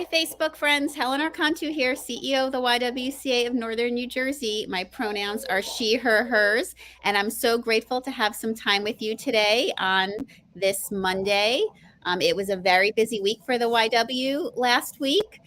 Hi, Facebook friends. Helen Arcantu here, CEO of the YWCA of Northern New Jersey. My pronouns are she, her, hers, and I'm so grateful to have some time with you today on this Monday. It was a very busy week for the YW last week.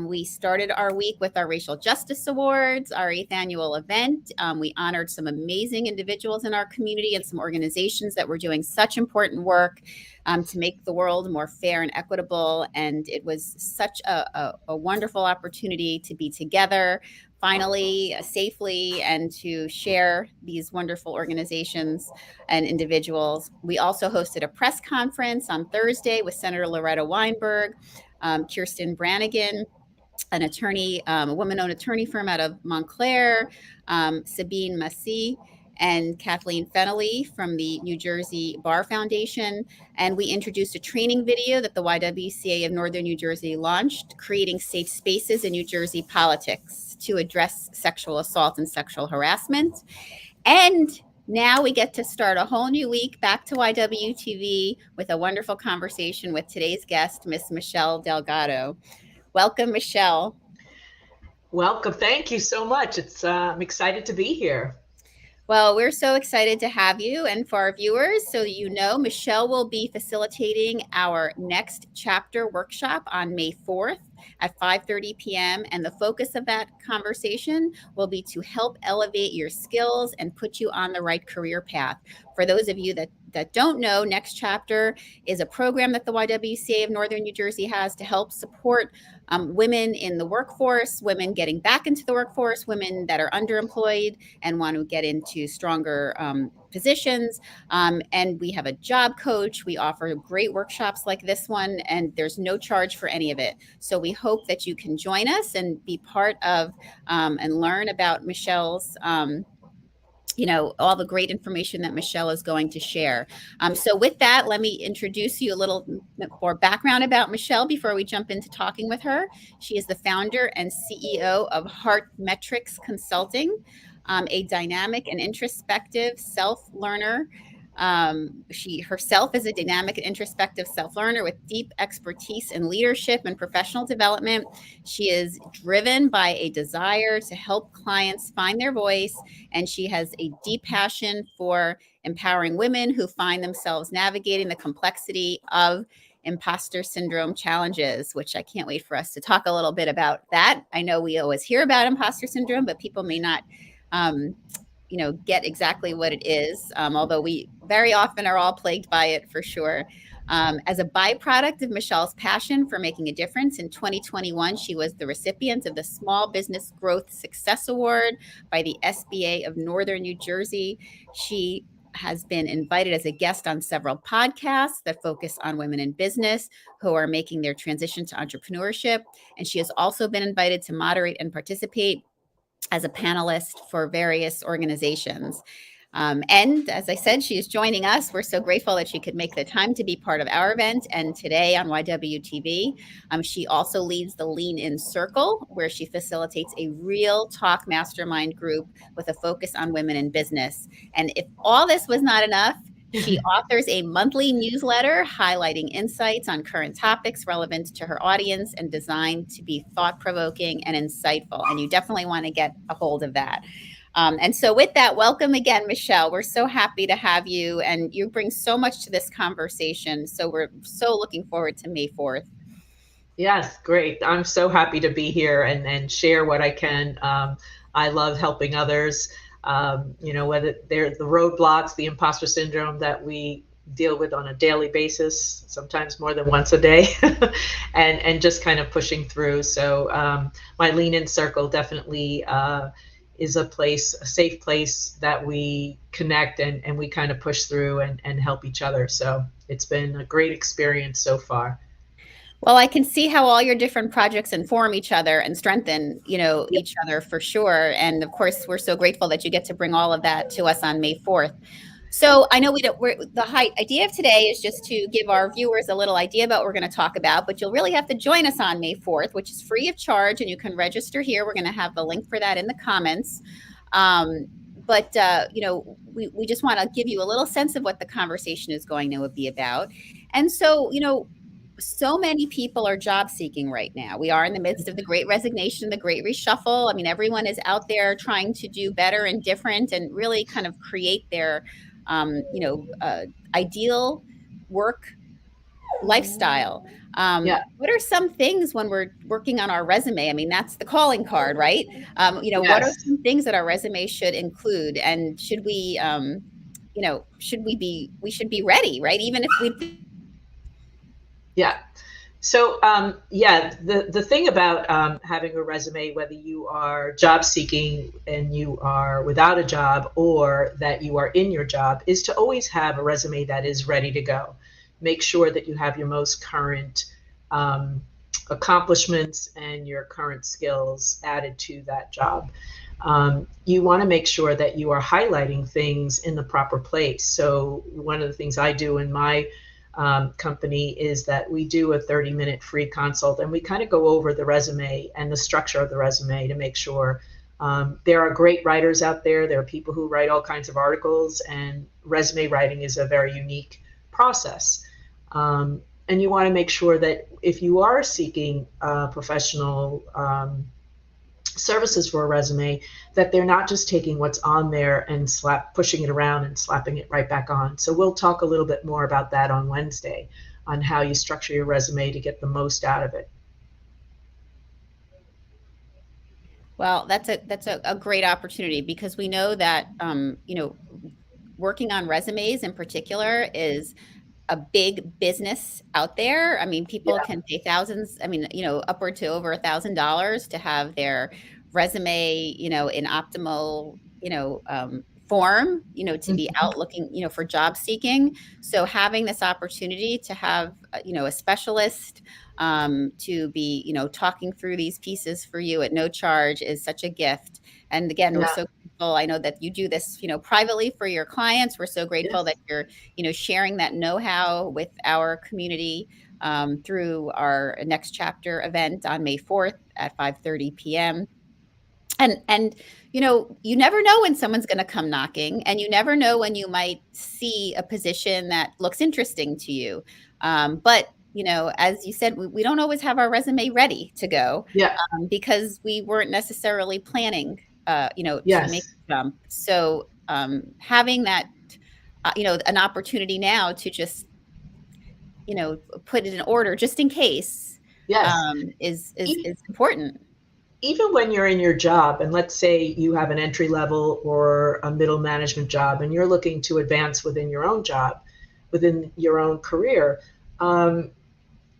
We started our week with our Racial Justice Awards, our 8th annual event. We honored some amazing individuals in our community and some organizations that were doing such important work to make the world more fair and equitable. And it was such a wonderful opportunity to be together finally, safely, and to share these wonderful organizations and individuals. We also hosted a press conference on Thursday with Senator Loretta Weinberg, Kirsten Brannigan, an attorney, a woman-owned attorney firm out of Montclair, Sabine Massey, and Kathleen Fennelly from the New Jersey Bar Foundation. And we introduced a training video that the YWCA of Northern New Jersey launched, creating safe spaces in New Jersey politics to address sexual assault and sexual harassment. And now we get to start a whole new week back to YWTV with a wonderful conversation with today's guest, Miss Michele Delgado. Welcome, Michele. Welcome. Thank you so much. I'm excited to be here. Well, we're so excited to have you. And for our viewers, so you know, Michele will be facilitating our next chapter workshop on May 4th at 5:30 p.m. And the focus of that conversation will be to help elevate your skills and put you on the right career path. For those of you that don't know, Next Chapter is a program that the YWCA of Northern New Jersey has to help support women in the workforce, women getting back into the workforce, women that are underemployed and want to get into stronger positions. And we have a job coach. We offer great workshops like this one, and there's no charge for any of it. So we hope that you can join us and be part of and learn about Michele's all the great information that Michele is going to share. So with that, let me introduce you a little more background about Michele before we jump into talking with her. She is the founder and CEO of Hartmetrics Consulting, a dynamic and introspective self-learner. She herself is a dynamic and introspective self-learner with deep expertise in leadership and professional development. She is driven by a desire to help clients find their voice, and she has a deep passion for empowering women who find themselves navigating the complexity of imposter syndrome challenges, which I can't wait for us to talk a little bit about that. I know we always hear about imposter syndrome, but people may not get exactly what it is, although we very often are all plagued by it for sure. As a byproduct of Michele's passion for making a difference, in 2021, she was the recipient of the Small Business Growth Success Award by the SBA of Northern New Jersey. She has been invited as a guest on several podcasts that focus on women in business who are making their transition to entrepreneurship. And she has also been invited to moderate and participate as a panelist for various organizations. And as I said, she is joining us. We're so grateful that she could make the time to be part of our event and today on YWTV. She also leads the Lean In Circle, where she facilitates a real talk mastermind group with a focus on women in business. And if all this was not enough, she authors a monthly newsletter highlighting insights on current topics relevant to her audience and designed to be thought-provoking and insightful. And you definitely want to get a hold of that. And so with that, welcome again, Michele. We're so happy to have you, and you bring so much to this conversation. So we're so looking forward to May 4th. Yes, great. I'm so happy to be here and share what I can. I love helping others. Whether they're the roadblocks, the imposter syndrome that we deal with on a daily basis, sometimes more than once a day, and just kind of pushing through. So my Lean In Circle definitely is a safe place that we connect and we kind of push through and help each other. So it's been a great experience so far. Well, I can see how all your different projects inform each other and strengthen, each other for sure. And of course, we're so grateful that you get to bring all of that to us on May 4th. So I know the idea of today is just to give our viewers a little idea about what we're going to talk about, but you'll really have to join us on May 4th, which is free of charge, and you can register here. We're going to have the link for that in the comments. We just want to give you a little sense of what the conversation is going to be about. And so, so many people are job seeking right now. We are in the midst of the great resignation, the great reshuffle. I mean, everyone is out there trying to do better and different and really kind of create their, you know, ideal work lifestyle. Yeah. What are some things when we're working on our resume? I mean, that's the calling card, right? You know, what are Yes. some things that our resume should include, and should we, you know, we should be ready, right? Even if we Yeah. So, yeah, the thing about having a resume, whether you are job seeking and you are without a job or that you are in your job, is to always have a resume that is ready to go. Make sure that you have your most current um, accomplishments and your current skills added to that job. You want to make sure that you are highlighting things in the proper place. So, one of the things I do in my company is that we do a 30-minute free consult and we kind of go over the resume and the structure of the resume to make sure there are great writers out there. There are people who write all kinds of articles, and resume writing is a very unique process. And you want to make sure that if you are seeking professional services for a resume, that they're not just taking what's on there and pushing it around and slapping it right back on. So we'll talk a little bit more about that on Wednesday, on how you structure your resume to get the most out of it. well, that's a great opportunity because we know that you know, working on resumes in particular is a big business out there. I mean, people Yeah. can pay thousands, I mean, you know, upward to over $1,000 to have their resume, you know, in optimal, you know, form, you know, to be Mhm. out looking, you know, for job seeking. So having this opportunity to have, you know, a specialist to be, you know, talking through these pieces for you at no charge is such a gift. And again, we're Yeah. so grateful. I know that you do this, you know, privately for your clients. We're so grateful that Yes. you're, you know, sharing that know-how with our community through our next chapter event on May 4th at 5:30 p.m. And you know, you never know when someone's going to come knocking, and you never know when you might see a position that looks interesting to you. But you know, as you said, we don't always have our resume ready to go Yeah. because we weren't necessarily planning, you know, to make Yes. a jump. So having that, you know, an opportunity now to just, you know, put it in order just in case, Yes. is important. Even when you're in your job, and let's say you have an entry level or a middle management job, and you're looking to advance within your own job, within your own career, um,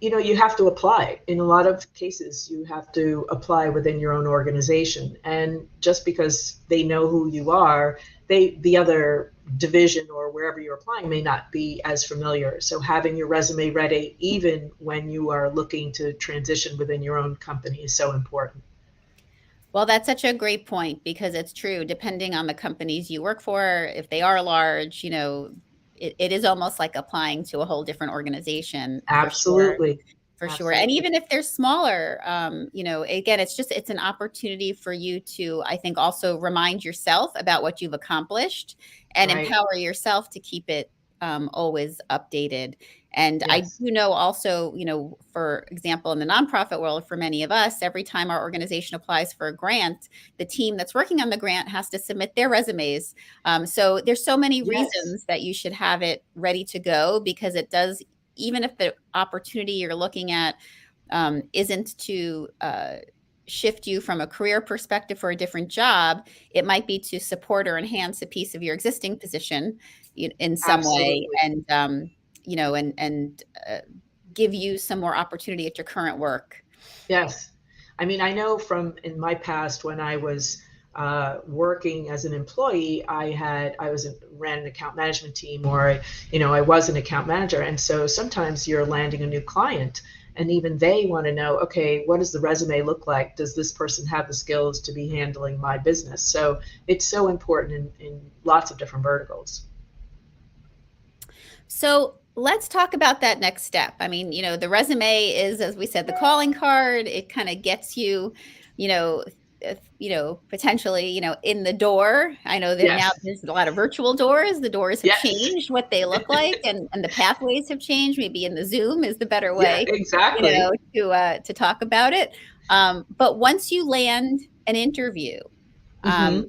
you have to apply. In a lot of cases, you have to apply within your own organization. And just because they know who you are, the other division or wherever you're applying may not be as familiar. So having your resume ready, even when you are looking to transition within your own company, is so important. Well, that's such a great point because it's true. Depending on the companies you work for, if they are large, you know, it is almost like applying to a whole different organization for sure. Absolutely. For sure. And Absolutely. even if they're smaller, you know, again, it's an opportunity for you to, I think, also remind yourself about what you've accomplished and Right. empower yourself to keep it always updated. And I Yes. do know also, you know, for example, in the nonprofit world, for many of us, every time our organization applies for a grant, the team that's working on the grant has to submit their resumes. So there's so many Yes. reasons that you should have it ready to go because it does, even if the opportunity you're looking at isn't to shift you from a career perspective for a different job, it might be to support or enhance a piece of your existing position in some way, Absolutely. and you know, and give you some more opportunity at your current work. Yes. I mean, I know from in my past when I was working as an employee, ran an account management team, or I was an account manager, and so sometimes you're landing a new client, and even they want to know, okay, what does the resume look like? Does this person have the skills to be handling my business? So it's so important in lots of different verticals. So let's talk about that next step. I mean, you know, the resume is, as we said, the calling card. It kind of gets you, you know, potentially, in the door. I know that now Yes. there's a lot of virtual doors. The doors have Yes. changed what they look like, and the pathways have changed. Maybe in the Zoom is the better Yeah, way, exactly. to talk about it. But once you land an interview, um, Hmm.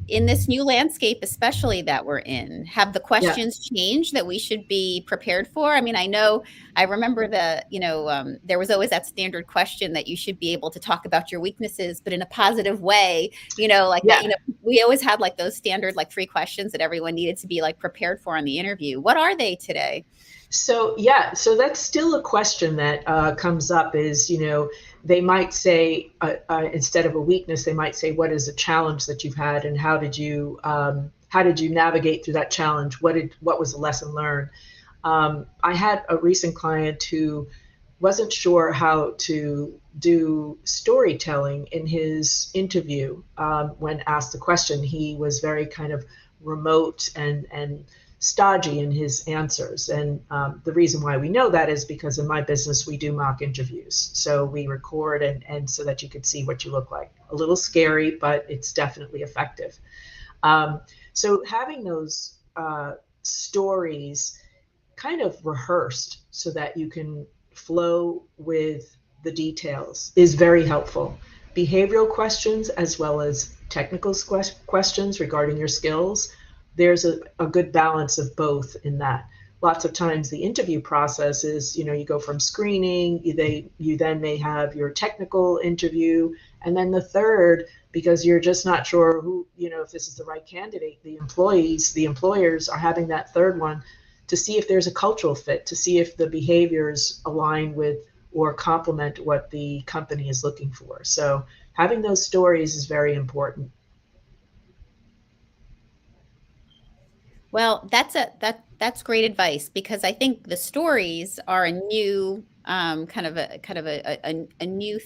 in this new landscape, especially that we're in, have the Yeah. questions changed that we should be prepared for? I mean, I remember there was always that standard question that you should be able to talk about your weaknesses, but in a positive way, like that, Yeah. we always had like those standard, like 3 questions that everyone needed to be like prepared for on the interview. What are they today? So yeah, so that's still a question that comes up. Is they might say instead of a weakness, they might say, what is a challenge that you've had, and how did you navigate through that challenge? What was the lesson learned? I had a recent client who wasn't sure how to do storytelling in his interview. When asked the question, he was very kind of remote and stodgy in his answers. And the reason why we know that is because in my business, we do mock interviews. So we record and so that you could see what you look like. A little scary, but it's definitely effective. Um, so having those stories kind of rehearsed so that you can flow with the details is very helpful. Behavioral questions as well as technical questions regarding your skills, there's a good balance of both in that. Lots of times the interview process is, you go from screening, you then may have your technical interview, and then the third, because you're just not sure who, if this is the right candidate, the employers are having that third one to see if there's a cultural fit, to see if the behaviors align with or complement what the company is looking for. So having those stories is very important. Well, that's great advice, because I think the stories are a new, a new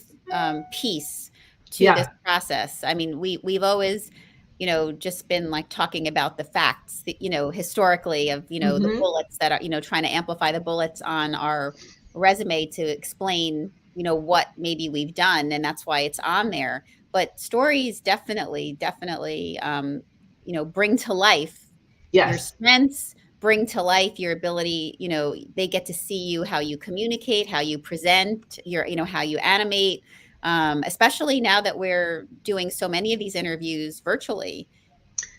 piece to this Yeah. process. I mean, we've always, just been like talking about the facts, historically, of, the Hmm. bullets that are, trying to amplify the bullets on our resume to explain, what maybe we've done, and that's why it's on there. But stories definitely, bring to life your Yes. strengths, bring to life your ability. They get to see you, how you communicate, how you present, how you animate, especially now that we're doing so many of these interviews virtually.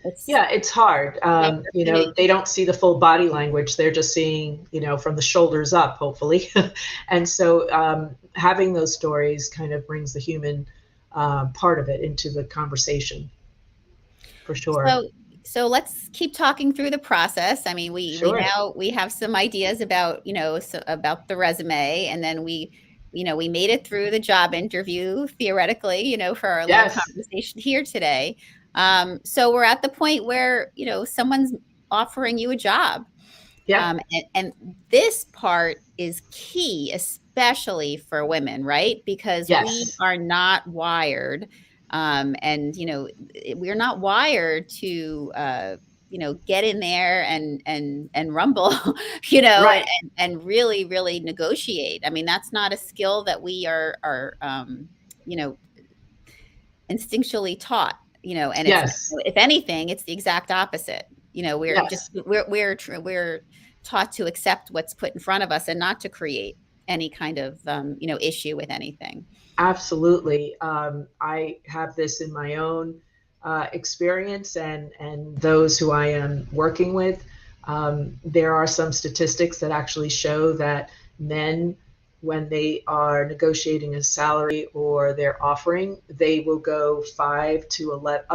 It's Yeah, it's hard. the They opportunity. don't see the full body language. They're just seeing, from the shoulders up, hopefully. And so having those stories kind of brings the human part of it into the conversation for sure. So let's keep talking through the process. I mean, Sure. we have some ideas about, about the resume, and then we made it through the job interview theoretically, for our little Yes. conversation here today. So we're at the point where, someone's offering you a job. Yep. And this part is key, especially for women, right? Because we Yes. are not wired, and we're not wired to, get in there and rumble, Right. and really negotiate. I mean, that's not a skill that we are you know, instinctually taught. And it's, Yes. if anything, it's the exact opposite. We're just Yes. we're taught to accept what's put in front of us and not to create any kind of issue with anything. Absolutely. I have this in my own experience and those who I am working with. There are some statistics that actually show that men, when they are negotiating a salary or they're offering, they will go 5 to 11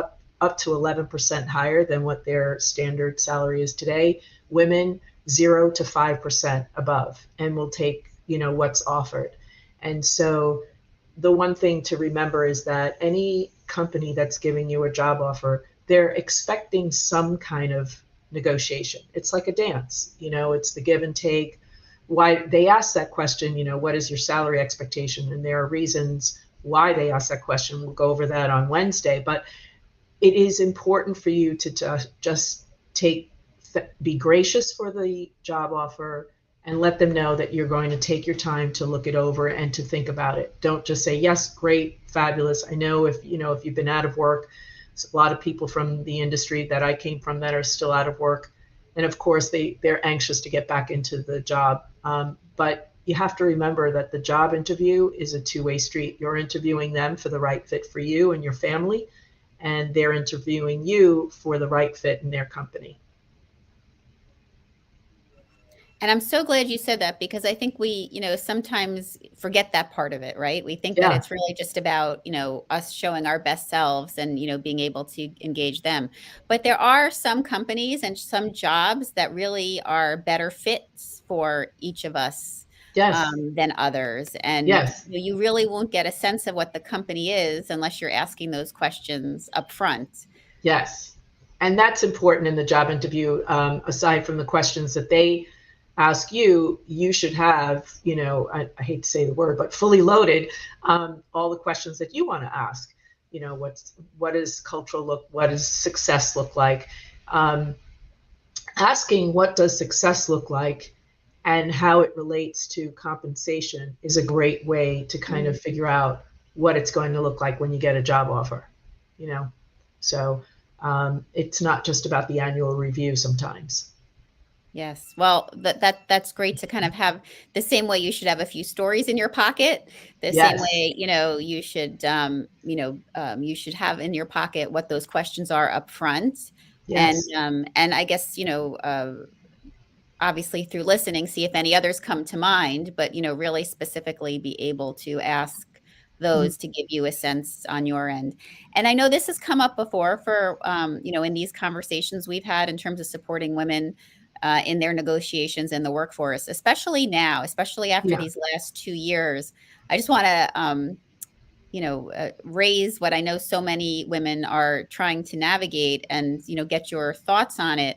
up to 11% higher than what their standard salary is today. Women 0 to 5% above, and will take what's offered. And so the one thing to remember is that any company that's giving you a job offer, they're expecting some kind of negotiation. It's like a dance, it's the give and take. Why they ask that question, what is your salary expectation? And there are reasons why they ask that question. We'll go over that on Wednesday, but it is important for you to just be gracious for the job offer, and let them know that you're going to take your time to look it over and to think about it. Don't just say yes, great, fabulous. I know if you've been out of work, a lot of people from the industry that I came from that are still out of work, and of course they're anxious to get back into the job. But you have to remember that the job interview is a two-way street. You're interviewing them for the right fit for you and your family, and they're interviewing you for the right fit in their company. And I'm so glad you said that because I think we, sometimes forget that part of it, right? We think that Yeah. it's really just about, us showing our best selves and, being able to engage them. But there are some companies and some jobs that really are better fits for each of us Yes. than others. And Yes. you really won't get a sense of what the company is unless you're asking those questions up front. Yes. And that's important in the job interview. Aside from the questions that they ask you, you should have, I hate to say the word, but fully loaded, all the questions that you want to ask. What does cultural look, what does success look like? Um, Asking what does success look like and how it relates to compensation is a great way to kind of figure out what it's going to look like when you get a job offer, you know? So it's not just about the annual review sometimes. Yes. Well, that's great to kind of have the same way you should have a few stories in your pocket, the same Yes, way, you should have in your pocket what those questions are up front. yes. And I guess, obviously through listening, see if any others come to mind, but, really specifically be able to ask Mm, those to give you a sense on your end. And I know this has come up before for, in these conversations we've had in terms of supporting women in their negotiations in the workforce, especially now, especially after yeah, these last 2 years. I just want to, raise what I know so many women are trying to navigate and, get your thoughts on it.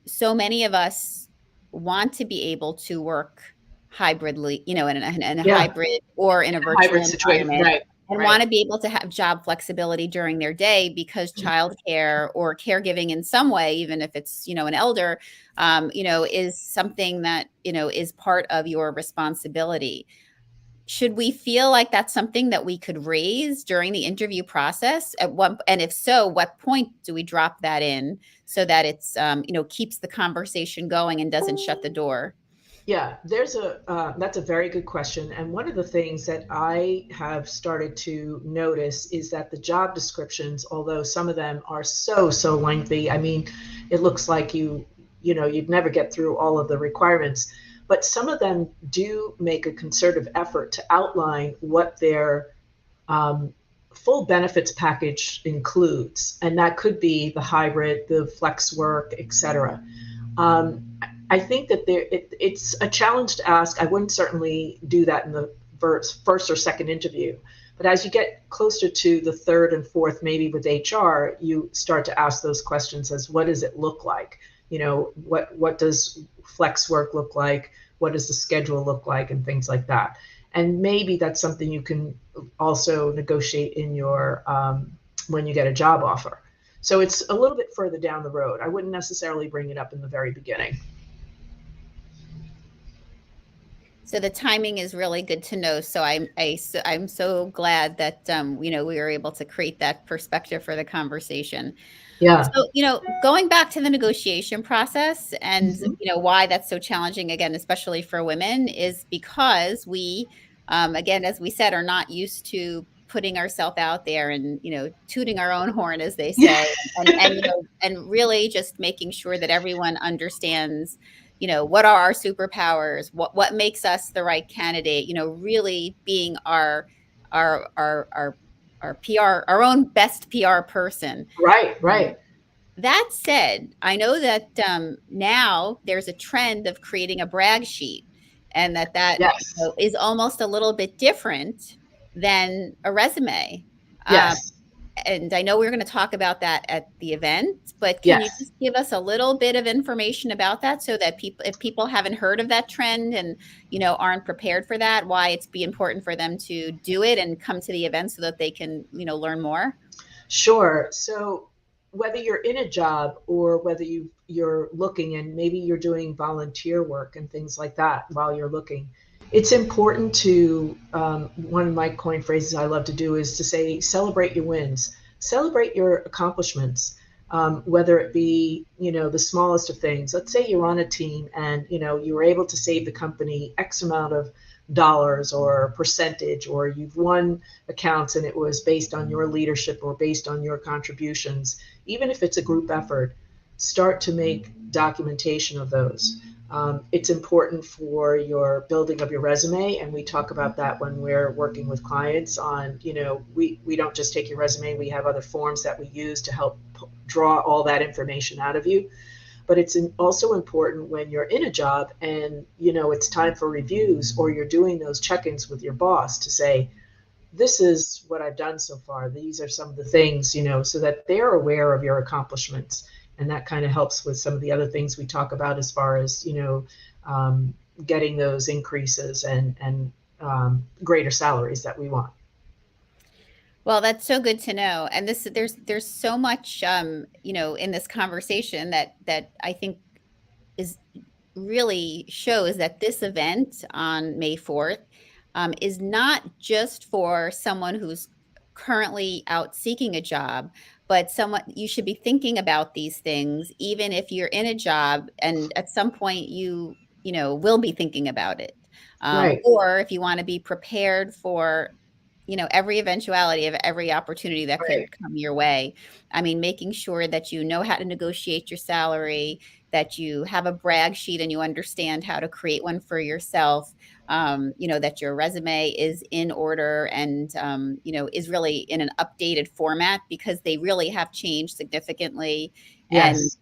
So many of us want to be able to work hybridly, in a yeah. hybrid or in a Hybrid virtual situation. environment Right, and right. want to be able to have job flexibility during their day because childcare or caregiving in some way, even if it's, an elder, is something that, is part of your responsibility. Should we feel like that's something that we could raise during the interview process at one, and if so, what point do we drop that in so that it's keeps the conversation going and doesn't shut the door? Yeah, that's a very good question. And one of the things that I have started to notice is that the job descriptions, although some of them are so lengthy, I mean, it looks like you'd never get through all of the requirements, but some of them do make a concerted effort to outline what their um, full benefits package includes, and that could be the hybrid, the flex work, etc. Um, I think that it's a challenge to ask. I wouldn't certainly do that in the first or second interview. But as you get closer to the third and fourth, maybe with HR, you start to ask those questions as what does it look like? What does flex work look like? What does the schedule look like? And things like that. And maybe that's something you can also negotiate in your when you get a job offer. So it's a little bit further down the road. I wouldn't necessarily bring it up in the very beginning. So the timing is really good to know. So I'm so glad that we were able to create that perspective for the conversation. Yeah. So, going back to the negotiation process and, Mm-hmm. why that's so challenging again, especially for women, is because we, again, as we said, are not used to putting ourselves out there and, tooting our own horn, as they Yeah. say, and really just making sure that everyone understands, what are our superpowers, what makes us the right candidate, really being our, our, our, our PR, our own best PR person. Right, um, right. that said, I know that now there's a trend of creating a brag sheet, and that Yes. is almost a little bit different than a resume. Um, Yes. and I know we're going to talk about that at the event, but can you Yes. just give us a little bit of information about that so that people, if people haven't heard of that trend and aren't prepared for that, why it's be important for them to do it and come to the event so that they can learn more? Sure. So whether you're in a job or whether you're looking and maybe you're doing volunteer work and things like that while you're looking, it's important to, one of my coin phrases I love to do is to say, celebrate your wins, celebrate your accomplishments, whether it be, the smallest of things. Let's say you're on a team and, you were able to save the company X amount of dollars or percentage, or you've won accounts and it was based on your leadership or based on your contributions. Even if it's a group effort, start to make documentation of those. It's important for your building of your resume, and we talk about that when we're working with clients on, we don't just take your resume, we have other forms that we use to help draw all that information out of you. But it's also important when you're in a job and, it's time for reviews or you're doing those check-ins with your boss to say, this is what I've done so far. These are some of the things, so that they're aware of your accomplishments. And that kind of helps with some of the other things we talk about as far as, getting those increases and greater salaries that we want. Well, that's so good to know. And there's so much in this conversation that I think is really shows that this event on May 4th is not just for someone who's currently out seeking a job, but someone you should be thinking about these things, even if you're in a job and at some point will be thinking about it. Right, Or if you want to be prepared for every eventuality of every opportunity that could right. come your way. I mean, making sure that you know how to negotiate your salary, that you have a brag sheet and you understand how to create one for yourself, that your resume is in order and, is really in an updated format because they really have changed significantly. And, Yes,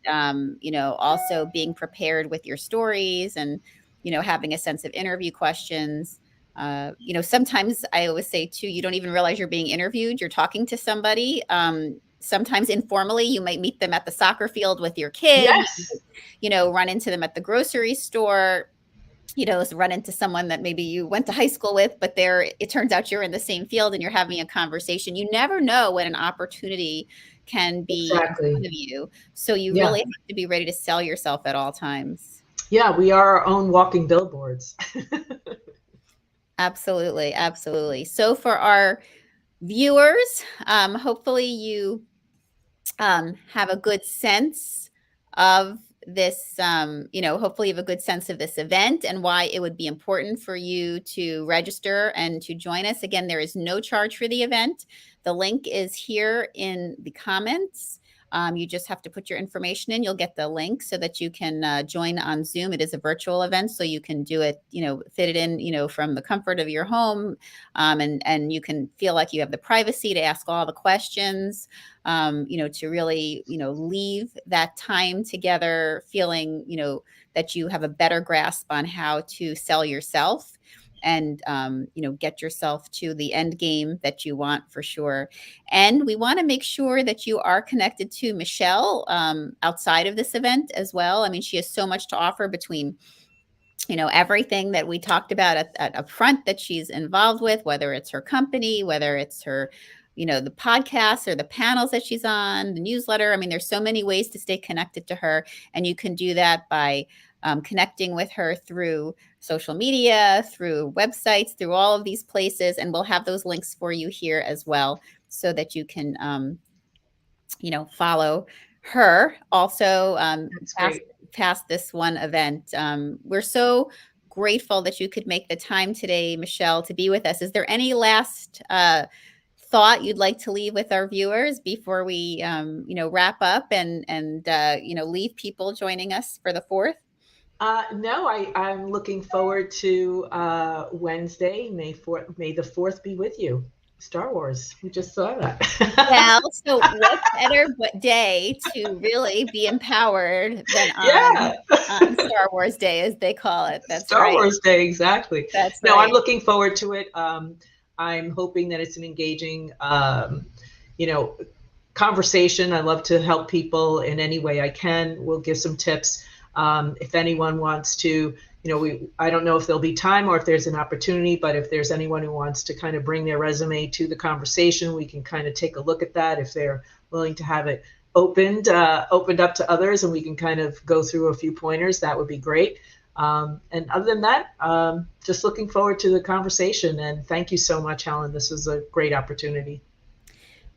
also being prepared with your stories and, having a sense of interview questions. Sometimes I always say too, you don't even realize you're being interviewed. You're talking to somebody. Sometimes informally, you might meet them at the soccer field with your kid, yes, run into them at the grocery store, run into someone that maybe you went to high school with, but it turns out you're in the same field and you're having a conversation. You never know when an opportunity can be in front exactly. of you. So you Yeah, really have to be ready to sell yourself at all times. yeah, we are our own walking billboards. Absolutely. Absolutely. So for our viewers, hopefully you have a good sense of this, hopefully you have a good sense of this event and why it would be important for you to register and to join us. Again, there is no charge for the event. The link is here in the comments. You just have to put your information in. You'll get the link so that you can join on Zoom. It is a virtual event, so you can do it, fit it in, from the comfort of your home, and you can feel like you have the privacy to ask all the questions, to really, leave that time together feeling, that you have a better grasp on how to sell yourself and get yourself to the end game that you want for sure. And we want to make sure that you are connected to Michele outside of this event as well. I mean, she has so much to offer between everything that we talked about at up front that she's involved with, whether it's her company, whether it's her, the podcasts or the panels that she's on, the newsletter. I mean, there's so many ways to stay connected to her. And you can do that by connecting with her through social media, through websites, through all of these places. And we'll have those links for you here as well so that you can, follow her also That's past, great. past this one event. We're so grateful that you could make the time today, Michele, to be with us. Is there any last thought you'd like to leave with our viewers before we, wrap up and leave people joining us for the 4th? No, I'm looking forward to Wednesday, May 4th. May the 4th be with you. Star Wars. We just saw Well, that. so what better day to really be empowered than Yeah. on Star Wars Day, as they call it. That's Star right. Wars Day, exactly. That's No, I'm right. looking forward to it. I'm hoping that it's an engaging, you know, conversation. I love to help people in any way I can. We'll give some tips. If anyone wants to, I don't know if there'll be time or if there's an opportunity, but if there's anyone who wants to kind of bring their resume to the conversation, we can kind of take a look at that if they're willing to have it opened up to others, and we can kind of go through a few pointers, that would be great. And other than that, just looking forward to the conversation. And thank you so much, Helen. This was a great opportunity.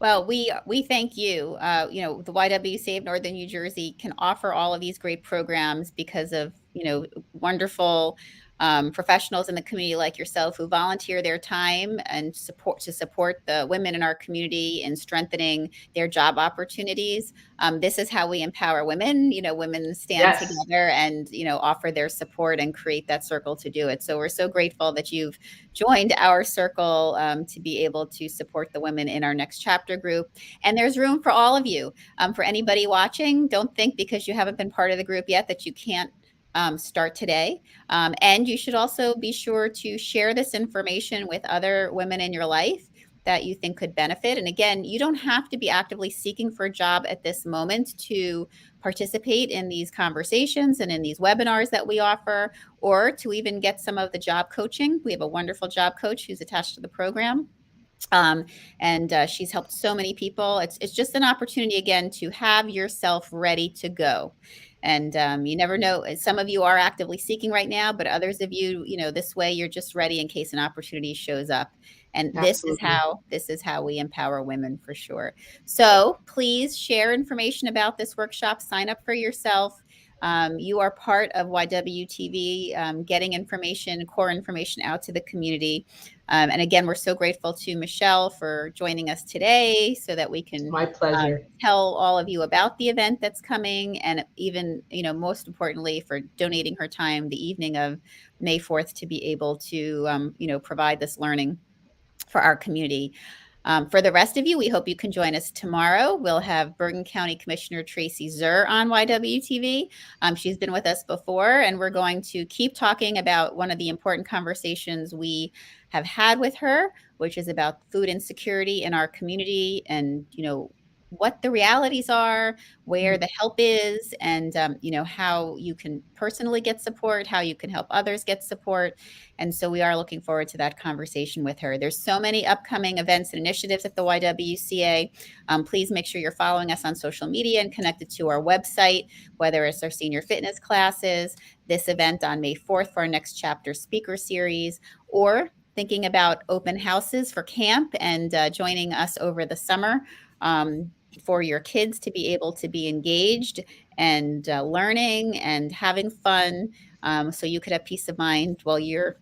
Well, we thank you. The YWCA of Northern New Jersey can offer all of these great programs because of wonderful professionals in the community like yourself who volunteer their time and support the women in our community in strengthening their job opportunities. This is how we empower women. Women stand Yes, together and offer their support and create that circle to do it. So we're so grateful that you've joined our circle to be able to support the women in our next chapter group. And there's room for all of you. For anybody watching, don't think because you haven't been part of the group yet that you can't start today. And you should also be sure to share this information with other women in your life that you think could benefit. And again, you don't have to be actively seeking for a job at this moment to participate in these conversations and in these webinars that we offer, or to even get some of the job coaching. We have a wonderful job coach who's attached to the program. Um, and she's helped so many people. It's just an opportunity again to have yourself ready to go. And you never know. Some of you are actively seeking right now, but others of you, this way you're just ready in case an opportunity shows up. And absolutely. this is how we empower women for sure. So please share information about this workshop. Sign up for yourself. You are part of YWTV, getting information, core information out to the community. And again, we're so grateful to Michele for joining us today so that we can My pleasure. tell all of you about the event that's coming, and even, most importantly, for donating her time the evening of May 4th to be able to, provide this learning for our community. For the rest of you, we hope you can join us tomorrow. We'll have Bergen County Commissioner Tracy Zur on YWTV. She's been with us before, and we're going to keep talking about one of the important conversations we have had with her, which is about food insecurity in our community and, what the realities are, where the help is, and, how you can personally get support, how you can help others get support. And so we are looking forward to that conversation with her. There's so many upcoming events and initiatives at the YWCA. Please make sure you're following us on social media and connected to our website, whether it's our senior fitness classes, this event on May 4th for our next chapter speaker series, or thinking about open houses for camp and joining us over the summer. For your kids to be able to be engaged and learning and having fun, so you could have peace of mind while you're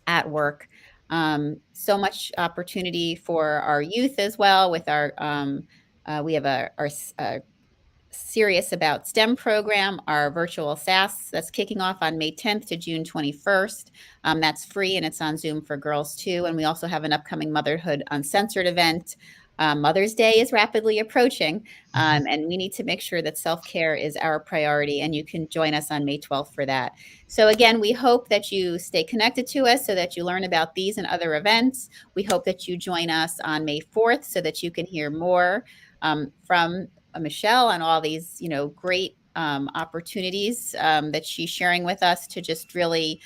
at work. So much opportunity for our youth as well with our we have our Serious About STEM program, our virtual SAS that's kicking off on May 10th to June 21st. That's free and it's on Zoom for girls too. And we also have an upcoming Motherhood Uncensored event. Mother's Day is rapidly approaching, and we need to make sure that self-care is our priority, and you can join us on May 12th for that. So again, we hope that you stay connected to us so that you learn about these and other events. We hope that you join us on May 4th so that you can hear more from Michele on all these, great opportunities that she's sharing with us to just really,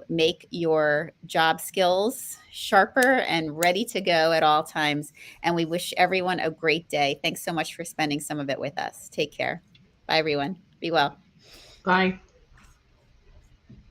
make your job skills sharper and ready to go at all times. And we wish everyone a great day. Thanks so much for spending some of it with us. Take care. Bye, everyone. Be well. Bye.